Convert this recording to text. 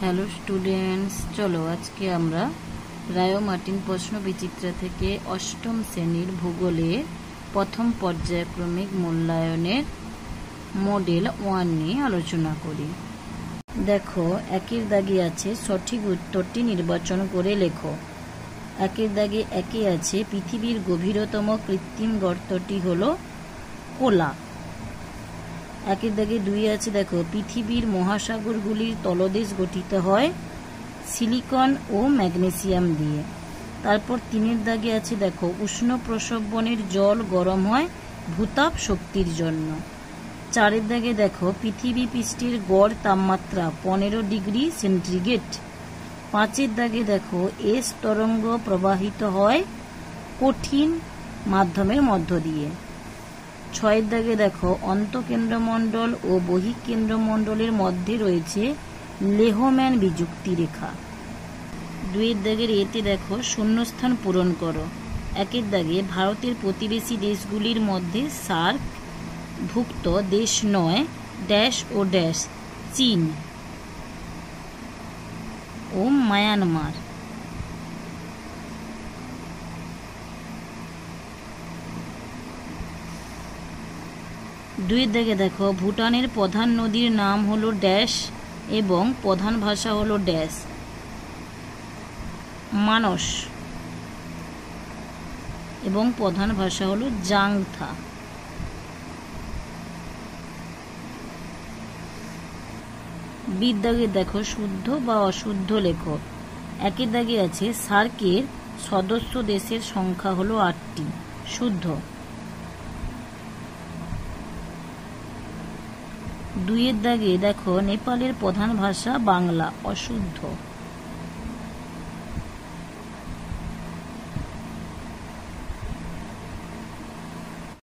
Hello students, চলো আজকে আমরা রায় মার্টিন প্রশ্ন বিচিত্রা থেকে অষ্টম শ্রেণীর ভূগোলের প্রথম পর্যায়ক্রমিক মূল্যায়নের মডেল 1 নিয়ে আলোচনা করি। দেখো, একের দাগে আছে সঠিক উত্তরটি নির্বাচন করে লেখো। একের দাগে একে আছে পৃথিবীর গভীরতম কৃত্রিম গর্তটি হলো কোলা। একের দাগে 2 আছে, দেখো পৃথিবীর মহাসাগরগুলির তলদেশ গঠিত হয় সিলিকন ও ম্যাগনেসিয়াম দিয়ে। তারপর 3-এর দাগে আছে, দেখো উষ্ণ প্রসবনের জল গরম হয় ভূতাপ শক্তির জন্য। 4-এর দাগে দেখো পৃথিবী পৃষ্ঠের গড় তাপমাত্রা 15 ডিগ্রি সেন্টিগ্রেড। 5-এর দাগে দেখো এস তরঙ্গ প্রবাহিত হয় কঠিন মাধ্যমের মধ্য দিয়ে। 6-এর দাগে দেখো অন্তঃকেন্দ্রমণ্ডল ও বহিঃকেন্দ্রমণ্ডলের মধ্যে রয়েছে লেহম্যান বিযুক্তি রেখা। 2-এর দাগের এতে দেখো শূন্যস্থান পূরণ করো। 1-এর দাগে ভারতের প্রতিবেশী দেশগুলির মধ্যে সার্ক ভুক্ত দেশ নয় ড্যাশ ও ড্যাশ চীন ও মায়ানমার। 2-এর দাগে দেখো ভুটানের প্রধান নদীর নাম হলো ড্যাশ এবং প্রধান ভাষা হলো ড্যাশ মানস এবং প্রধান ভাষা হলো জাংথা। 2-এর দাগে দেখো শুদ্ধ বা অশুদ্ধ লেখো। 1-এর দাগে আছে সার্কের সদস্য দেশের সংখ্যা হলো 8টি, শুদ্ধ। 2-এর দাগে দেখো নেপালের প্রধান ভাষা বাংলা, অশুদ্ধ।